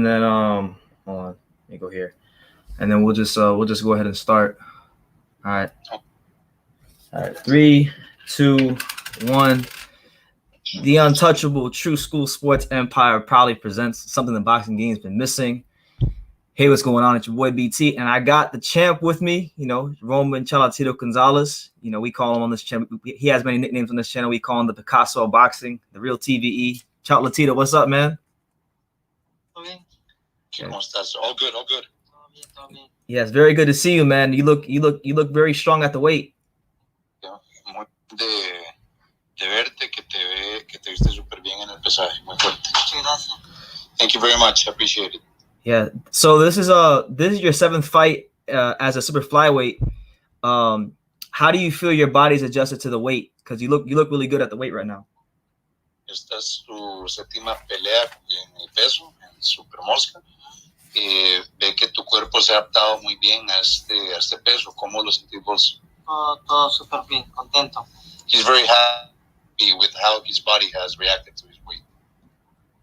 and then hold on, let me go here, and then we'll just go ahead and start. All right. All right. 3, 2, 1. The untouchable True School Sports Empire proudly presents something the boxing game's been missing. Hey, what's going on? It's your boy BT, and I got the champ with me. You know, Roman Chocolatito Gonzalez. You know, we call him on this channel. He has many nicknames on this channel. We call him the Picasso of boxing, the real TVE. Chocolatito, what's up, man? Okay. All good, all good. Yeah, it's very good to see you, man. You look very strong at the weight. Yeah, de verte, que te viste súper bien en el pesaje, muy fuerte. Muchas gracias. Thank you very much. I appreciate it. Yeah. So this is your 7th fight as a super flyweight. How do you feel your body's adjusted to the weight? Because you look really good at the weight right now. Esta es tu 7ª pelea en el peso, en Super Mosca. Ve que tu cuerpo se ha adaptado muy bien a este peso. ¿Cómo lo sentís vos? Todo súper bien, contento. He's very happy with how his body has reacted to his weight.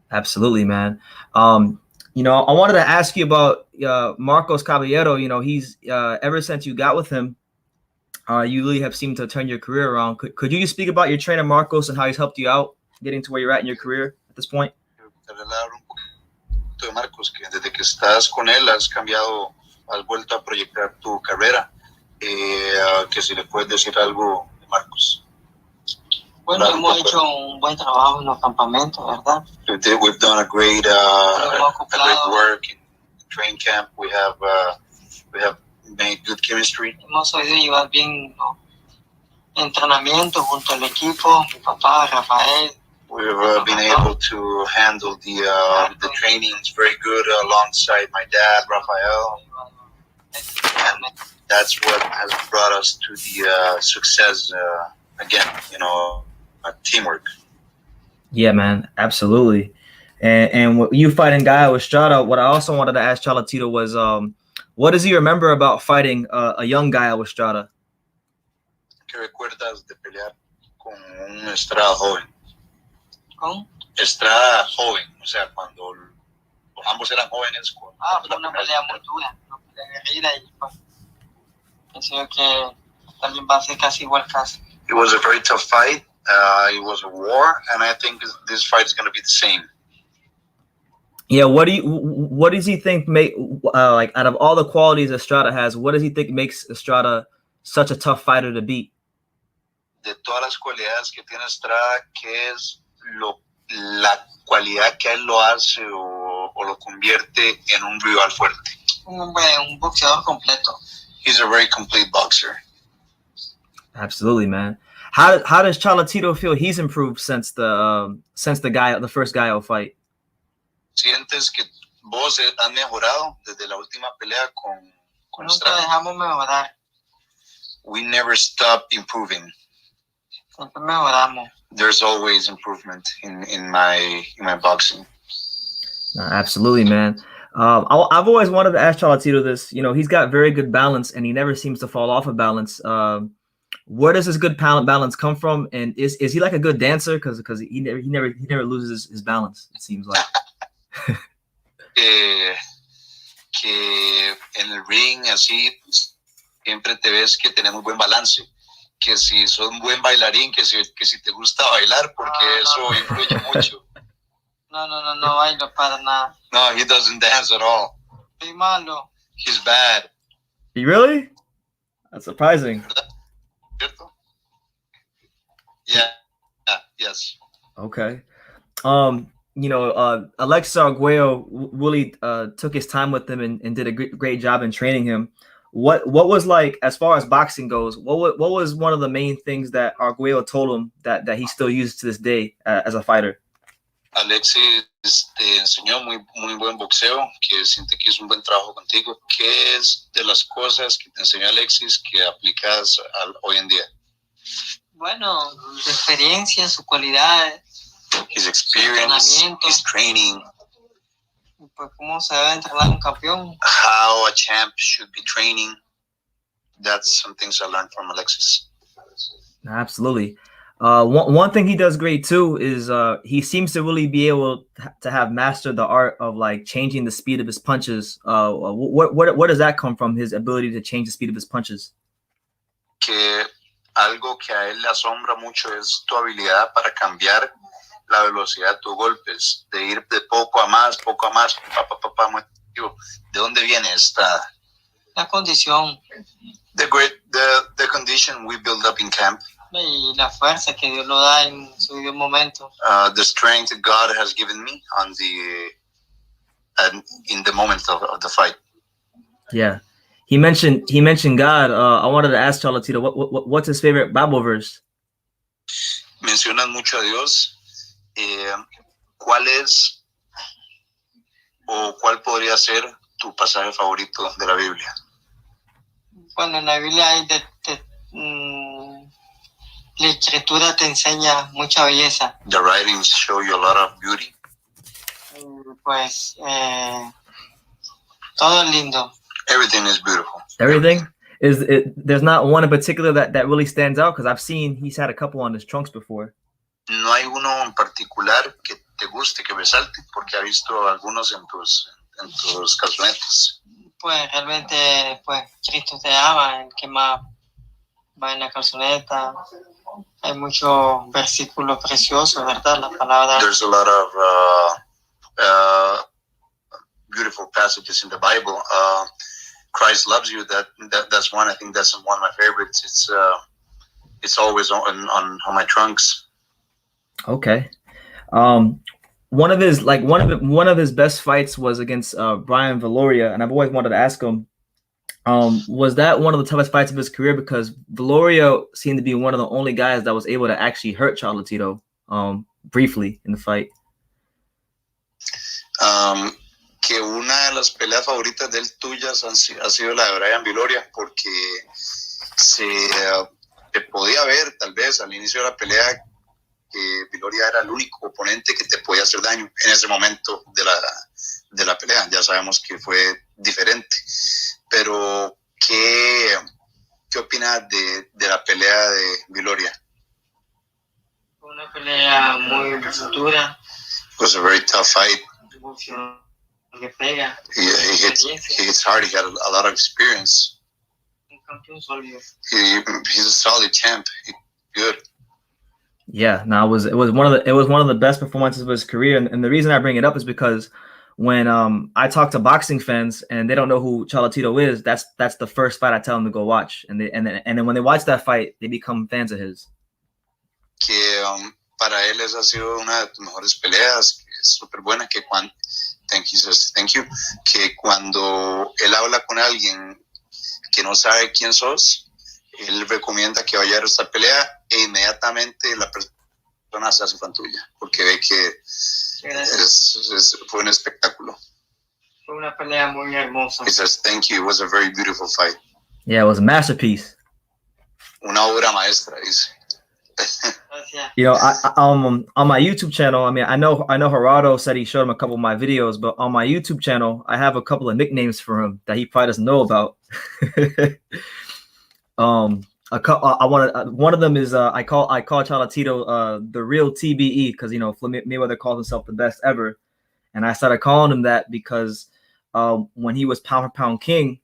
Absolutely, man. You know, I wanted to ask you about Marcos Caballero. You know, he's ever since you got with him, you really have seemed to turn your career around. Could you just speak about your trainer Marcos and how he's helped you out getting to where you're at in your career at this point? De Marcos, que desde que estás con él has cambiado, has vuelto a proyectar tu carrera. Que si le puedes decir algo de Marcos. Bueno, hemos hecho un buen trabajo en los campamentos, ¿verdad? We've done a great work in train camp. We have made good chemistry. Hemos sabido llevar bien entrenamiento junto al equipo, mi papá, Rafael. We've been able to handle the trainings very good alongside my dad, Rafael. And that's what has brought us to the success again, you know, teamwork. Yeah, man, absolutely. And you fighting Gallo Estrada, what I also wanted to ask Chocolatito was, what does he remember about fighting a young Gallo Estrada? ¿Qué recuerdas de pelear con un Estrada joven? ¿Con? Estrada joven, o sea, cuando ambos eran jóvenes. Fue una pelea muy dura, una pelea guerrera y pues pienso que también va a ser casi igual casi. It was a very tough fight. It was a war, and I think this fight is going to be the same. Yeah, what does he think make like out of all the qualities Estrada has, what does he think makes Estrada such a tough fighter to beat? De todas las cualidades que tiene Estrada, ¿qué es la cualidad que él lo hace o lo convierte en un rival fuerte? Un boxeador completo. He's a very complete boxer. Absolutely, man. How does Chocolatito feel he's improved since the first Gallo fight? ¿Sientes que vos has mejorado desde la última pelea con Nunca Estrada? dejamos mejorar. We never stop improving. Siempre mejoramos. There's always improvement in my boxing. Absolutely, man. I've always wanted to ask Chocolatito this. You know, he's got very good balance, and he never seems to fall off of balance. Where does this good balance come from? And is he like a good dancer? Because he never loses his balance. It seems like. Que en el ring así siempre te ves que tenemos buen balance. Que si sos un buen bailarín, que si te gusta bailar, porque eso influye mucho. No bailo para nada. No, he doesn't dance at all. Soy malo. He's bad. He really? That's surprising. ¿Cierto? Yeah. Yes. Okay. You know, Alexis Arguello really took his time with him and did a great job in training him. What was like, as far as boxing goes, what was one of the main things that Arguello told him that he still uses to this day as a fighter? Alexis te enseñó muy buen boxeo, que siente que hizo un buen trabajo contigo. ¿Qué es de las cosas que te enseñó Alexis que aplicas hoy en día? Bueno, su experiencia, su cualidad. His experience, his training. Pues cómo se debe entrenar un campeón. How a champ should be training. That's some things I learned from Alexis. Absolutely. One thing he does great too is he seems to really be able to have mastered the art of like changing the speed of his punches. What does that come from? His ability to change the speed of his punches. Que algo que a él le asombra mucho es tu habilidad para cambiar la velocidad de tus golpes, de ir de poco a más, ¿De dónde viene esta? La condición. The condition we build up in camp. Y la fuerza que Dios lo da en su debido momento. The strength that God has given me in the moment of the fight. Yeah, he mentioned God. I wanted to ask Chocolatito, what's his favorite Bible verse? Mencionas mucho a Dios. ¿Cuál es o cuál podría ser tu pasaje favorito de la Biblia? Bueno, en la Biblia hay la escritura te enseña mucha belleza. The writings show you a lot of beauty. Pues todo es lindo. Everything is beautiful. Everything? There's not one in particular that really stands out? Because I've seen he's had a couple on his trunks before. No hay uno en particular que te guste, que resalte, porque ha visto algunos en tus calzonetas. Pues realmente, pues Cristo te ama, el que más va en la calzoneta. Hay muchos versículos preciosos, ¿verdad? La palabra. There's a lot of beautiful passages in the Bible. Christ loves you. That's one. I think that's one of my favorites. It's always on my trunks. Okay. One of his best fights was against Brian Valoria, and I've always wanted to ask him, was that one of the toughest fights of his career? Because Valoria seemed to be one of the only guys that was able to actually hurt Chocolatito briefly in the fight. Que una de las peleas favoritas de él tuyas ha sido la de Brian Valoria, porque se podía ver tal vez al inicio de la pelea que Valoria era el único oponente que te podía hacer daño en ese momento de la pelea. Ya sabemos que fue diferente, pero ¿qué opinas de la pelea de Valoria? Una pelea muy dura. It was a very tough fight. Que pega. He hits hard. He had a lot of experience. He's a solid champ. He's good. Yeah, no, it was one of the best performances of his career, and the reason I bring it up is because when I talk to boxing fans and they don't know who Chocolatito is, that's the first fight I tell them to go watch, and then when they watch that fight, they become fans of his. Que para él esa ha sido una de tus mejores peleas, que es súper buena, que cuando thank you, que cuando él habla con alguien que no sabe quién sos, él recomienda que vaya a esta pelea e inmediatamente la persona se hace fan tuya, porque ve que fue un espectáculo. Fue una pelea muy hermosa. He says, thank you, it was a very beautiful fight. Yeah, it was a masterpiece. Una obra maestra, dice. You know, on my YouTube channel, I mean, I know Gerardo said he showed him a couple of my videos, but on my YouTube channel, I have a couple of nicknames for him that he probably doesn't know about. One of them is I call Chocolatito the real TBE, because you know Mayweather calls himself the best ever, and I started calling him that because when he was pound for pound king,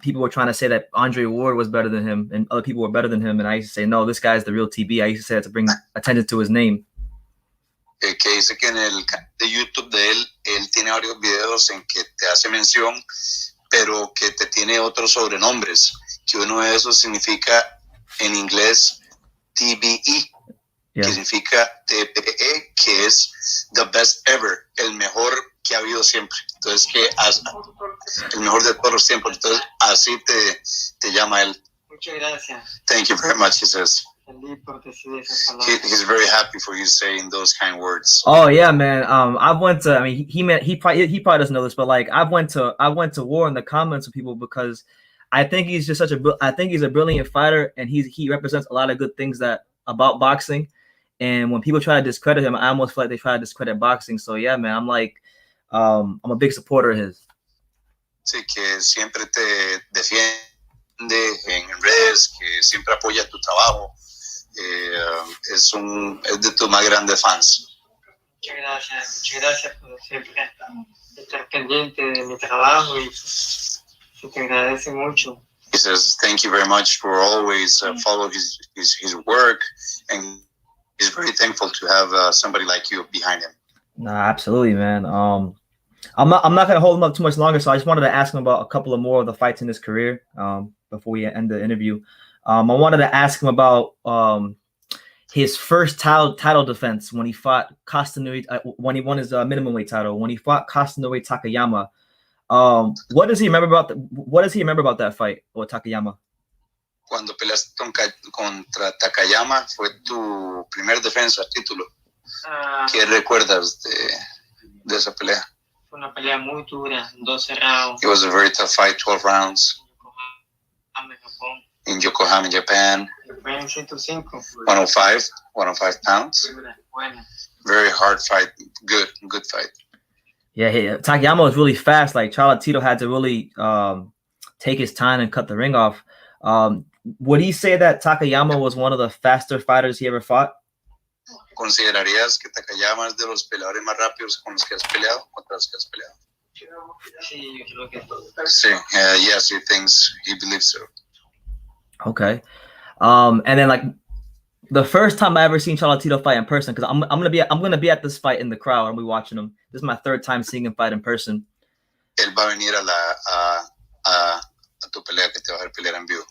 people were trying to say that Andre Ward was better than him and other people were better than him, and I used to say no, this guy's the real TB. I used to say that to bring attention to his name. Que dice que en el canal de YouTube de él tiene varios videos en que te hace mención, pero que te tiene otros sobrenombres, que uno de esos significa en inglés TBE, que significa TBE, que es the best ever, el mejor que ha habido siempre. Entonces, que el mejor de todos los tiempos. Entonces, así te llama él. Muchas gracias. Thank you very much, he says. He's very happy for you saying those kind words. Oh yeah, man. He probably doesn't know this, but like I went to war in the comments with people because I think he's just I think he's a brilliant fighter, and he represents a lot of good things about boxing. And when people try to discredit him, I almost feel like they try to discredit boxing. So yeah, man, I'm a big supporter of his. Sí, que siempre te defiende en redes, que siempre apoya tu trabajo. es de tus más grandes fans. Muchas gracias por siempre estar pendiente de mi trabajo y se te agradece mucho. He says, thank you very much for always follow his work, and he's very thankful to have somebody like you behind him. Nah, absolutely, man. I'm not gonna hold him up too much longer, so I just wanted to ask him about a couple of more of the fights in his career before we end the interview. I wanted to ask him about his first title defense when he fought Castanoi, when he won his minimum weight title, when he fought Castanoi Takayama. What does he remember about that fight with Takayama? Cuando peleaste contra Takayama, fue tu primer defensa título. ¿Qué recuerdas de esa pelea? Fue una pelea muy dura, 12 rounds. It was a very tough fight, 12 rounds. In Yokohama, Japan. 105 pounds. Very hard fight, good fight. Yeah, Takayama was really fast. Like Chocolatito had to really take his time and cut the ring off. Would he say that Takayama was one of the faster fighters he ever fought? ¿Considerarías que Takayama es de los peleadores más rápidos con los que has peleado, contra los que has peleado? Sí, yo creo que sí. Yes, he believes so. Okay. And then like the first time I ever seen Chocolatito fight in person, because I'm gonna be at this fight in the crowd. I'll be watching him. This is my third time seeing him fight in person. Él va a venir a tu pelea, que te va a ver pelear en vivo.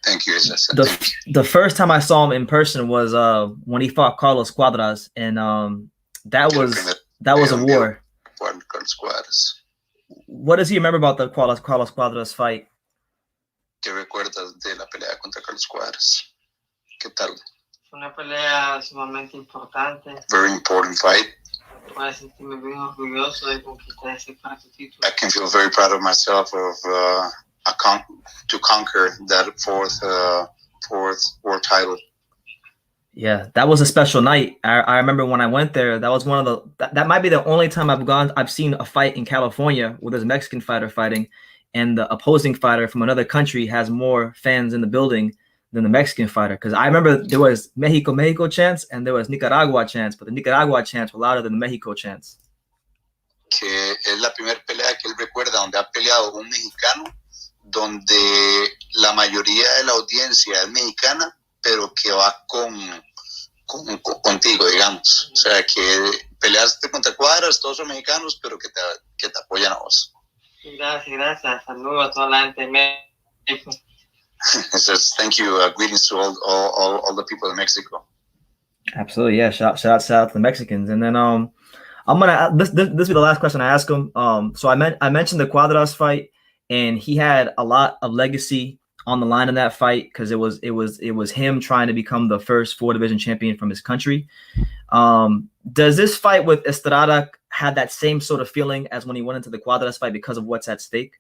Thank you. The first time I saw him in person was when he fought Carlos Cuadras, and that was a war. What does he remember about the Carlos Cuadras fight? ¿Qué recuerdas de la pelea contra Carlos Cuadras? ¿Qué tal? Una pelea sumamente importante. Very important fight. Puedo sentirme bien orgulloso de conquistar ese cuarto título. I can feel very proud of myself to conquer that fourth world title. Yeah, that was a special night. I remember when I went there. That was one of that might be the only time I've seen a fight in California where there's a Mexican fighter fighting, and the opposing fighter from another country has more fans in the building than the Mexican fighter. Because I remember there was Mexico chants and there was Nicaragua chants, but the Nicaragua chants were louder than the Mexico chants. Que es la primera pelea que él recuerda donde ha peleado un mexicano, donde la mayoría de la audiencia es mexicana, pero que va contigo, digamos. O sea, que peleaste contra Cuadras, todos son mexicanos, pero que te apoyan a vos. Gracias. Saludos a toda la gente de México. It says, thank you. Greetings to all the people in Mexico. Absolutely, yeah. Shout out to the Mexicans. And then I'm gonna this will be the last question I ask him. So I mentioned the Cuadras fight, and he had a lot of legacy on the line in that fight because it was him trying to become the first 4-division champion from his country. Does this fight with Estrada have that same sort of feeling as when he went into the Cuadras fight because of what's at stake?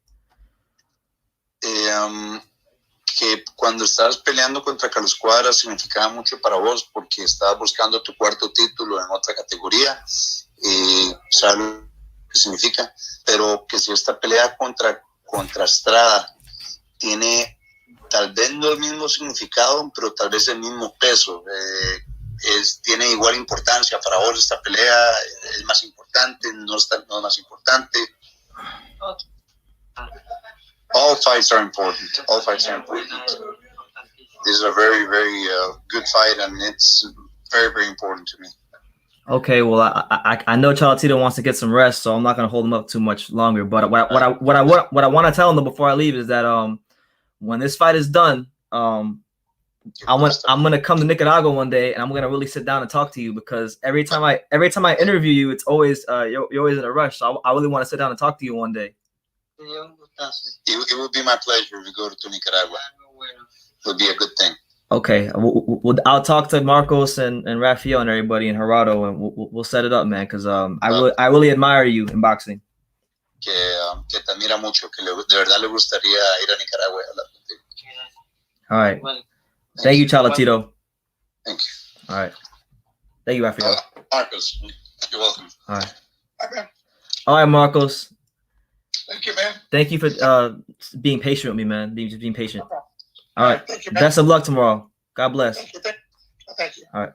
Que cuando estabas peleando contra Carlos Cuadras significaba mucho para vos porque estabas buscando tu cuarto título en otra categoría y sabes lo que significa, pero que si esta pelea contra Estrada tiene tal vez no el mismo significado, pero tal vez el mismo peso, tiene igual importancia para vos esta pelea, es más importante, no es más importante. All fights are important. This is a very, very good fight, and it's very, very important to me. Okay, well, I know Chocolatito wants to get some rest, so I'm not going to hold him up too much longer. But what I want to tell him though before I leave is that when this fight is done, I'm gonna come to Nicaragua one day, and I'm gonna really sit down and talk to you because every time I interview you, it's always you're always in a rush. So I really want to sit down and talk to you one day. It would be my pleasure if you go to Nicaragua. It would be a good thing. Okay, I'll talk to Marcos and Rafael and everybody in Gerardo, and we'll set it up, man. Because I really admire you in boxing. Que te admira mucho, que de verdad le gustaría ir a Nicaragua y hablar contigo. All right. Thank you, Chocolatito. Thank you. All right. Thank you, Rafael. Marcos, you're welcome. All right. Okay. All right, Marcos. Thank you, man. Thank you for being patient with me, man. Being patient. Okay. All right. Thank you, man. Best of luck tomorrow. God bless. Thank you. All right.